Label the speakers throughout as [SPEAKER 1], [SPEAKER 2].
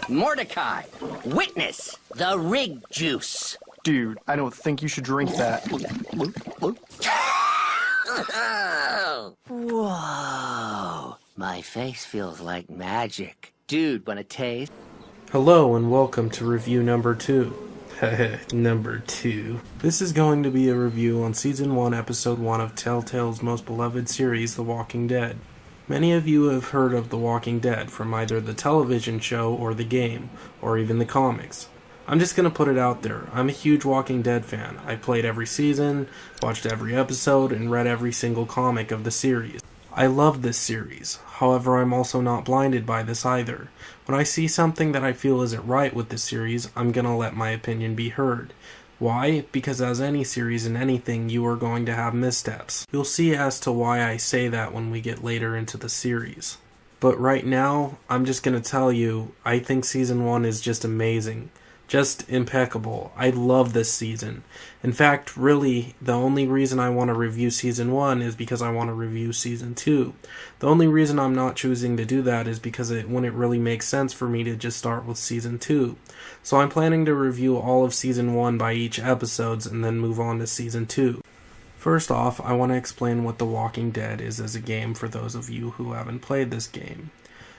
[SPEAKER 1] Mordecai, witness the rig juice.
[SPEAKER 2] Dude, I don't think you should drink that.
[SPEAKER 1] Whoa. My face feels like magic. Dude, wanna taste?
[SPEAKER 3] Hello and welcome to review number 2. Number 2. This is going to be a review on Season 1, Episode 1 of Telltale's most beloved series, The Walking Dead. Many of you have heard of The Walking Dead from either the television show or the game, or even the comics. I'm just gonna put it out there, I'm a huge Walking Dead fan. I played every season, watched every episode, and read every single comic of the series. I love this series, however I'm also not blinded by this either. When I see something that I feel isn't right with the series, I'm gonna let my opinion be heard. Why? Because as any series and anything, you are going to have missteps. You'll see as to why I say that when we get later into the series. But right now, I'm just gonna tell you, I think Season 1 is just amazing. Just impeccable. I love this season. In fact, really, the only reason I want to review Season 1 is because I want to review Season 2. The only reason I'm not choosing to do that is because it wouldn't really make sense for me to just start with Season 2. So I'm planning to review all of Season 1 by each episodes and then move on to Season 2. First off, I want to explain what The Walking Dead is as a game for those of you who haven't played this game.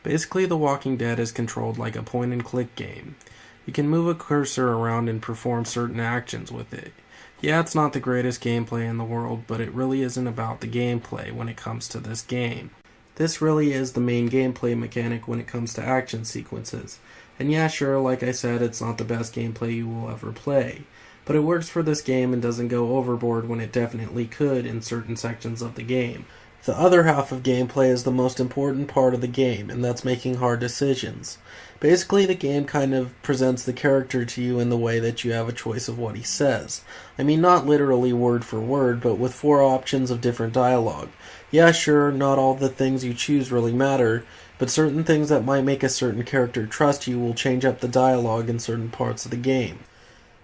[SPEAKER 3] Basically, The Walking Dead is controlled like a point-and-click game. You can move a cursor around and perform certain actions with it. Yeah, it's not the greatest gameplay in the world, but it really isn't about the gameplay when it comes to this game. This really is the main gameplay mechanic when it comes to action sequences. And yeah, sure, like I said, it's not the best gameplay you will ever play. But it works for this game and doesn't go overboard when it definitely could in certain sections of the game. The other half of gameplay is the most important part of the game, and that's making hard decisions. Basically, the game kind of presents the character to you in the way that you have a choice of what he says. I mean, not literally word for word, but with 4 options of different dialogue. Yeah, sure, not all the things you choose really matter, but certain things that might make a certain character trust you will change up the dialogue in certain parts of the game.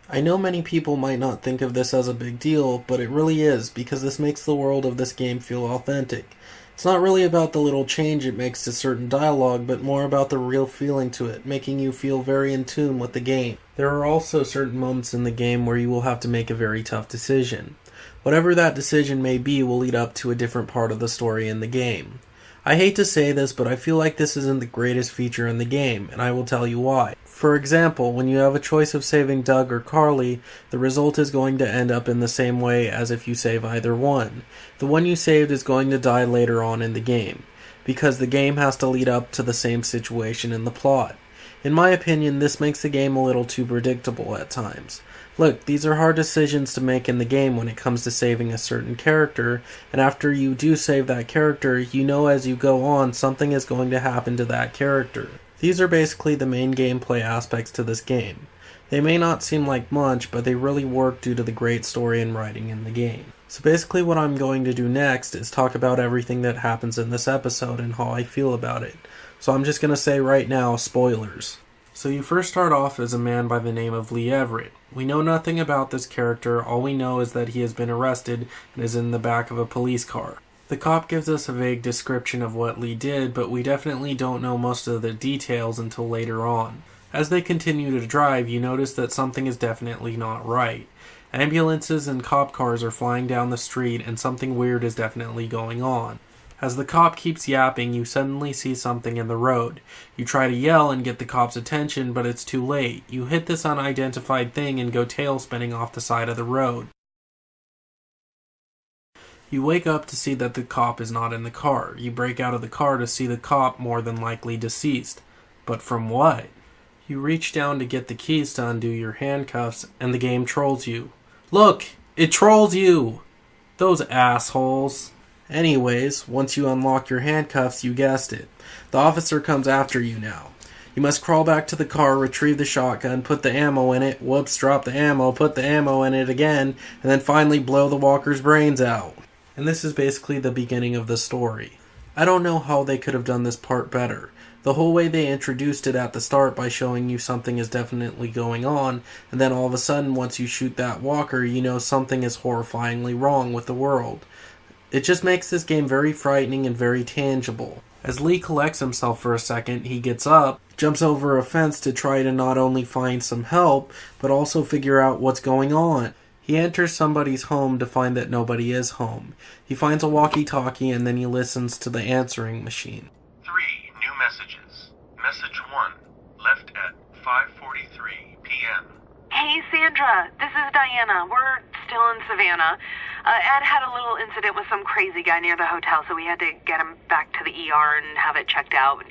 [SPEAKER 3] I know many people might not think of this as a big deal, but it really is, because this makes the world of this game feel authentic. It's not really about the little change it makes to certain dialogue, but more about the real feeling to it, making you feel very in tune with the game. There are also certain moments in the game where you will have to make a very tough decision. Whatever that decision may be will lead up to a different part of the story in the game. I hate to say this, but I feel like this isn't the greatest feature in the game, and I will tell you why. For example, when you have a choice of saving Doug or Carly, the result is going to end up in the same way as if you save either one. The one you saved is going to die later on in the game, because the game has to lead up to the same situation in the plot. In my opinion, this makes the game a little too predictable at times. Look, these are hard decisions to make in the game when it comes to saving a certain character, and after you do save that character, you know as you go on something is going to happen to that character. These are basically the main gameplay aspects to this game. They may not seem like much, but they really work due to the great story and writing in the game. So basically what I'm going to do next is talk about everything that happens in this episode and how I feel about it. So I'm just going to say right now, spoilers. So you first start off as a man by the name of Lee Everett. We know nothing about this character, all we know is that he has been arrested and is in the back of a police car. The cop gives us a vague description of what Lee did, but we definitely don't know most of the details until later on. As they continue to drive, you notice that something is definitely not right. Ambulances and cop cars are flying down the street and something weird is definitely going on. As the cop keeps yapping, you suddenly see something in the road. You try to yell and get the cop's attention, but it's too late. You hit this unidentified thing and go tail spinning off the side of the road. You wake up to see that the cop is not in the car. You break out of the car to see the cop more than likely deceased. But from what? You reach down to get the keys to undo your handcuffs, and the game trolls you. Look! It trolls you! Those assholes. Anyways, once you unlock your handcuffs, you guessed it. The officer comes after you now. You must crawl back to the car, retrieve the shotgun, put the ammo in it, whoops, drop the ammo, put the ammo in it again, and then finally blow the walker's brains out. And this is basically the beginning of the story. I don't know how they could have done this part better. The whole way they introduced it at the start by showing you something is definitely going on, and then all of a sudden once you shoot that walker, you know something is horrifyingly wrong with the world. It just makes this game very frightening and very tangible. As Lee collects himself for a second, he gets up, jumps over a fence to try to not only find some help, but also figure out what's going on. He enters somebody's home to find that nobody is home. He finds a walkie-talkie and then he listens to the answering machine.
[SPEAKER 4] 3 new messages. Message 1, left at 5:43 p.m.
[SPEAKER 5] Hey, Sandra, this is Diana. We're still in Savannah. Ed had a little incident with some crazy guy near the hotel, so we had to get him back to the ER and have it checked out.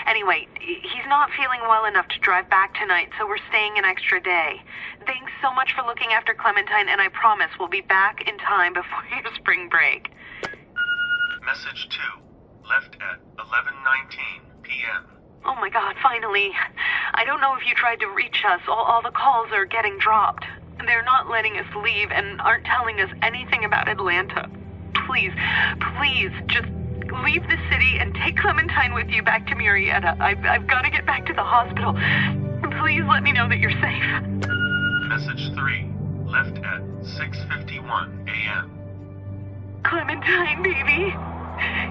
[SPEAKER 5] Anyway, he's not feeling well enough to drive back tonight, so we're staying an extra day. Thanks so much for looking after Clementine, and I promise we'll be back in time before your spring break.
[SPEAKER 4] Message 2, left at 11:19 p.m.
[SPEAKER 5] Oh my God, finally. I don't know if you tried to reach us. All the calls are getting dropped. They're not letting us leave and aren't telling us anything about Atlanta. Please, just leave the city and take Clementine with you back to Murrieta. I've got to get back to the hospital. Please let me know that you're safe.
[SPEAKER 4] Message 3, left at 6:51 a.m.
[SPEAKER 5] Clementine, baby.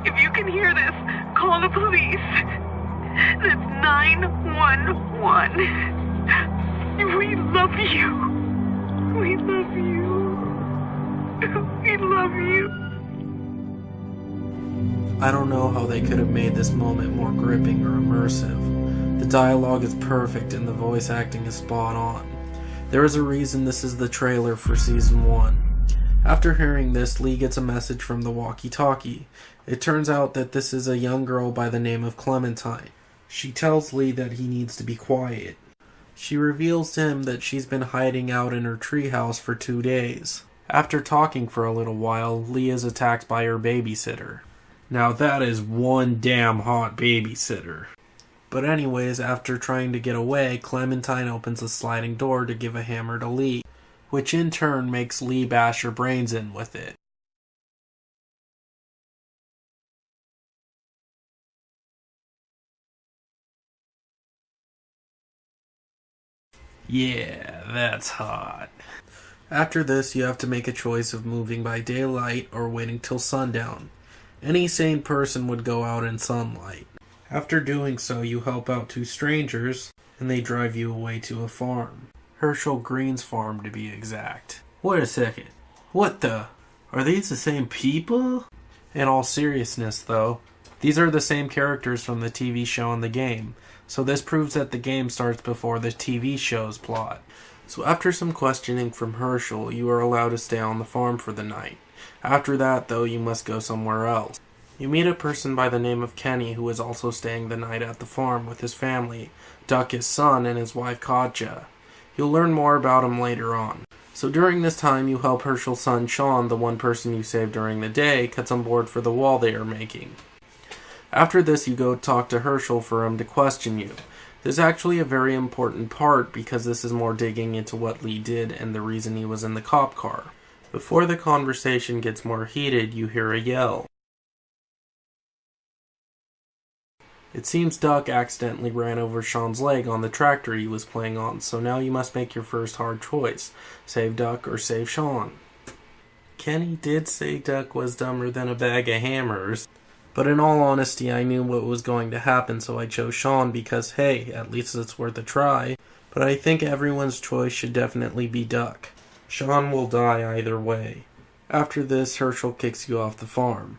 [SPEAKER 5] If you can hear this, call the police. That's 911. We love you. We love you. We love you.
[SPEAKER 3] I don't know how they could have made this moment more gripping or immersive. The dialogue is perfect and the voice acting is spot on. There is a reason this is the trailer for Season 1. After hearing this, Lee gets a message from the walkie-talkie. It turns out that this is a young girl by the name of Clementine. She tells Lee that he needs to be quiet. She reveals to him that she's been hiding out in her treehouse for 2 days. After talking for a little while, Lee is attacked by her babysitter. Now that is one damn hot babysitter. But anyways, after trying to get away, Clementine opens a sliding door to give a hammer to Lee, which in turn makes Lee bash her brains in with it. Yeah, that's hot. After this, you have to make a choice of moving by daylight or waiting till sundown. Any sane person would go out in sunlight. After doing so, you help out 2 strangers, and they drive you away to a farm. Herschel Green's farm, to be exact. Wait a second. What the? Are these the same people? In all seriousness, though, these are the same characters from the TV show and the game, so this proves that the game starts before the TV show's plot. So after some questioning from Herschel, you are allowed to stay on the farm for the night. After that, though, you must go somewhere else. You meet a person by the name of Kenny who is also staying the night at the farm with his family, Duck his son, and his wife Katja. You'll learn more about him later on. So during this time, you help Herschel's son Sean, the one person you saved during the day, cut some board for the wall they are making. After this, you go talk to Herschel for him to question you. This is actually a very important part because this is more digging into what Lee did and the reason he was in the cop car. Before the conversation gets more heated, you hear a yell. It seems Duck accidentally ran over Sean's leg on the tractor he was playing on, so now you must make your first hard choice. Save Duck or save Sean. Kenny did say Duck was dumber than a bag of hammers. But in all honesty, I knew what was going to happen, so I chose Sean because, hey, at least it's worth a try. But I think everyone's choice should definitely be Duck. Sean will die either way. After this, Herschel kicks you off the farm.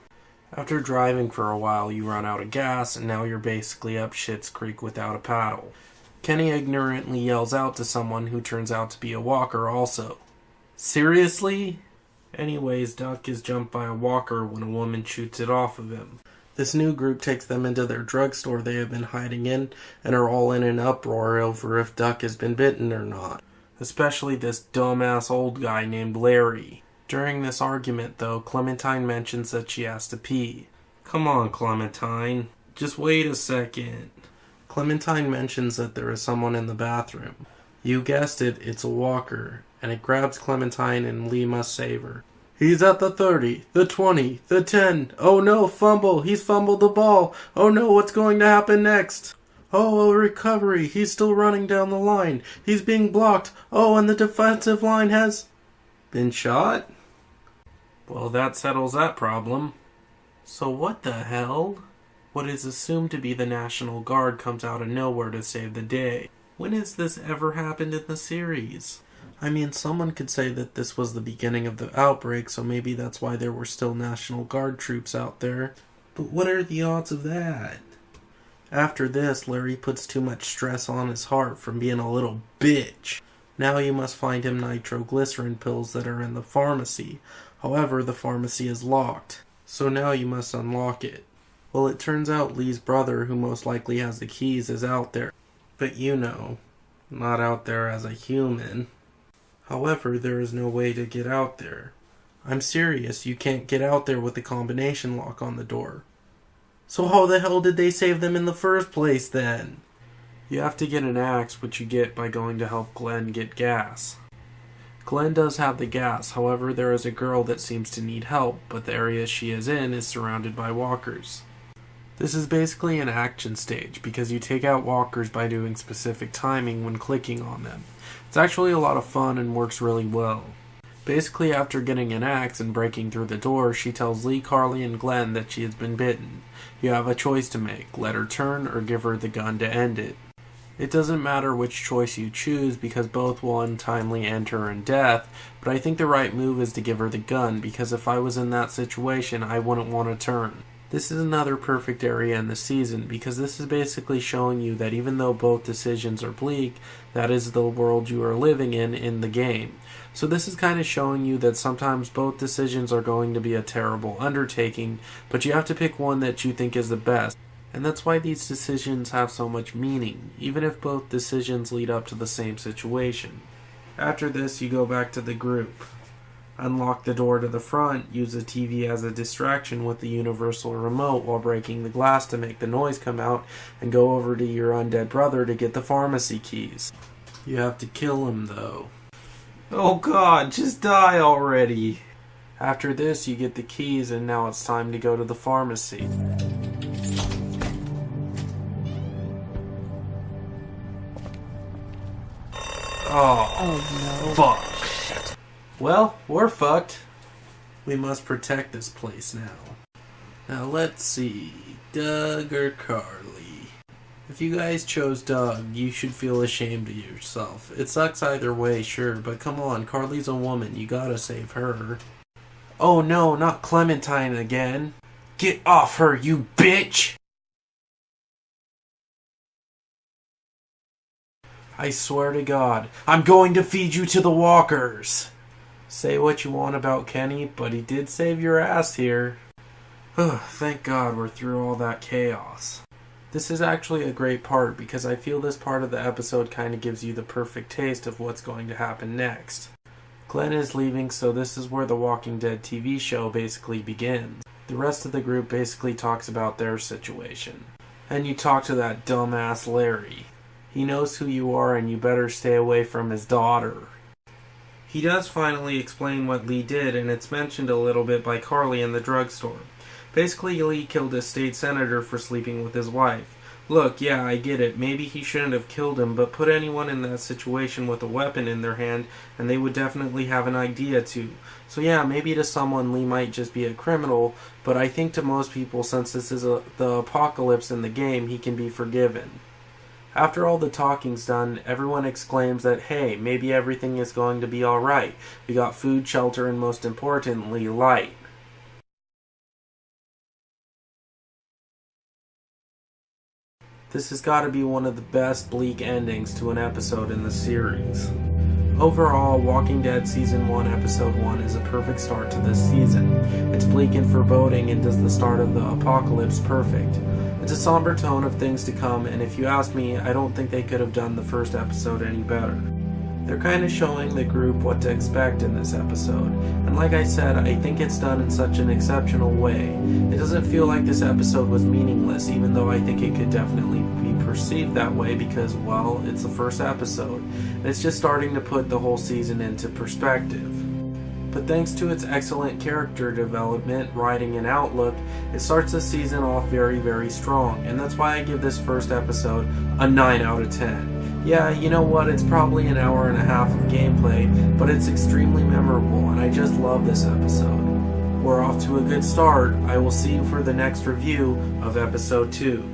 [SPEAKER 3] After driving for a while, you run out of gas, and now you're basically up Schitt's Creek without a paddle. Kenny ignorantly yells out to someone who turns out to be a walker also. Seriously? Anyways, Duck is jumped by a walker when a woman shoots it off of him. This new group takes them into their drugstore they have been hiding in, and are all in an uproar over if Duck has been bitten or not. Especially this dumbass old guy named Larry. During this argument, though, Clementine mentions that she has to pee. Come on, Clementine. Just wait a second. Clementine mentions that there is someone in the bathroom. You guessed it, it's a walker, and it grabs Clementine and Lee must save her. He's at the 30, the 20, the 10. Oh no, fumble. He's fumbled the ball. Oh no, what's going to happen next? Oh, a recovery. He's still running down the line. He's being blocked. Oh, and the defensive line has been shot? Well, that settles that problem. So what the hell? what is assumed to be the National Guard comes out of nowhere to save the day. When has this ever happened in the series? I mean, someone could say that this was the beginning of the outbreak, so maybe that's why there were still National Guard troops out there. But what are the odds of that? After this, Larry puts too much stress on his heart from being a little bitch. Now you must find him nitroglycerin pills that are in the pharmacy. However, the pharmacy is locked, so now you must unlock it. Well, it turns out Lee's brother, who most likely has the keys, is out there. But you know, not out there as a human. However, there is no way to get out there. I'm serious, you can't get out there with the combination lock on the door. So how the hell did they save them in the first place then? You have to get an axe, which you get by going to help Glenn get gas. Glenn does have the gas, however there is a girl that seems to need help, but the area she is in is surrounded by walkers. This is basically an action stage, because you take out walkers by doing specific timing when clicking on them. It's actually a lot of fun and works really well. Basically, after getting an axe and breaking through the door, she tells Lee, Carly, and Glenn that she has been bitten. You have a choice to make, let her turn or give her the gun to end it. It doesn't matter which choice you choose because both will untimely end her in death, but I think the right move is to give her the gun because if I was in that situation, I wouldn't want to turn. This is another perfect area in the season because this is basically showing you that even though both decisions are bleak, that is the world you are living in the game. So this is kind of showing you that sometimes both decisions are going to be a terrible undertaking, but you have to pick one that you think is the best. And that's why these decisions have so much meaning, even if both decisions lead up to the same situation. After this, you go back to the group. Unlock the door to the front, use the TV as a distraction with the universal remote while breaking the glass to make the noise come out, and go over to your undead brother to get the pharmacy keys. You have to kill him though. Oh god, just die already! After this, you get the keys and now it's time to go to the pharmacy. Oh no. Fuck. Well, we're fucked. We must protect this place now. Now let's see, Doug or Carly? If you guys chose Doug, you should feel ashamed of yourself. It sucks either way, sure, but come on, Carly's a woman, you gotta save her. Oh no, not Clementine again. Get off her, you bitch! I swear to God, I'm going to feed you to the walkers! Say what you want about Kenny, but he did save your ass here. Thank God we're through all that chaos. This is actually a great part because I feel this part of the episode kind of gives you the perfect taste of what's going to happen next. Glenn is leaving, so this is where the Walking Dead TV show basically begins. The rest of the group basically talks about their situation. And you talk to that dumbass Larry. He knows who you are and you better stay away from his daughter. He does finally explain what Lee did, and it's mentioned a little bit by Carly in the drugstore. Basically, Lee killed a state senator for sleeping with his wife. Look, yeah, I get it. Maybe he shouldn't have killed him, but put anyone in that situation with a weapon in their hand, and they would definitely have an idea to. So yeah, maybe to someone Lee might just be a criminal, but I think to most people, since this is the apocalypse in the game, he can be forgiven. After all the talking's done, everyone exclaims that, hey, maybe everything is going to be alright. We got food, shelter, and most importantly, light. This has got to be one of the best bleak endings to an episode in the series. Overall, Walking Dead Season 1, Episode 1 is a perfect start to this season. It's bleak and foreboding and does the start of the apocalypse perfect. It's a somber tone of things to come, and if you ask me, I don't think they could have done the first episode any better. They're kind of showing the group what to expect in this episode, and like I said, I think it's done in such an exceptional way. It doesn't feel like this episode was meaningless, even though I think it could definitely be perceived that way because, well, it's the first episode, and it's just starting to put the whole season into perspective. But thanks to its excellent character development, writing, and outlook, it starts the season off very, very strong, and that's why I give this first episode a 9 out of 10. Yeah, you know what, it's probably an hour and a half of gameplay, but it's extremely memorable, and I just love this episode. We're off to a good start. I will see you for the next review of episode 2.